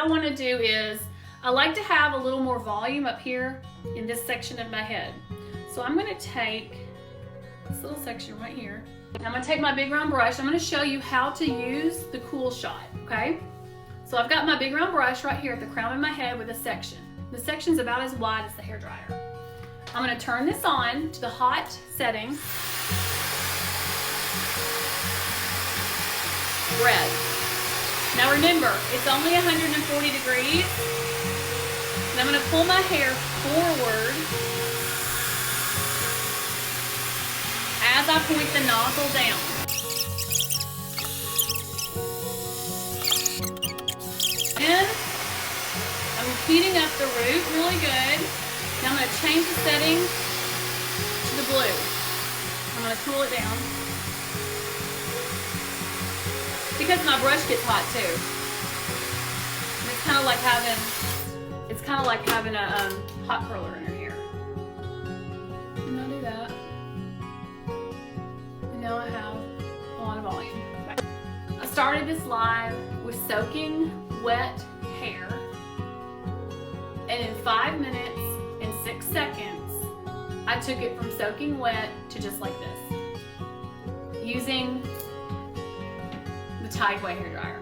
I want to do is, I like to have a little more volume up here in this section of my head. So I'm going to take this little section right here. And I'm going to take my big round brush. I'm going to show you how to use the Cool Shot, okay? So I've got my big round brush right here at the crown of my head with a section. The section's about as wide as the hairdryer. I'm going to turn this on to the hot setting. Red. Now remember, it's only 140 degrees. And I'm going to pull my hair forward as I point the nozzle down. And I'm heating up the root really good. Now I'm going to change the setting to the blue. I'm going to cool it down. Because my brush gets hot too. And it's kind of like having a hot curler in your hair. And I'll do that. And now I have a lot of volume. I started this live with soaking wet hair. And in 5 minutes and 6 seconds, I took it from soaking wet to just like this. Using the Tideway hairdryer.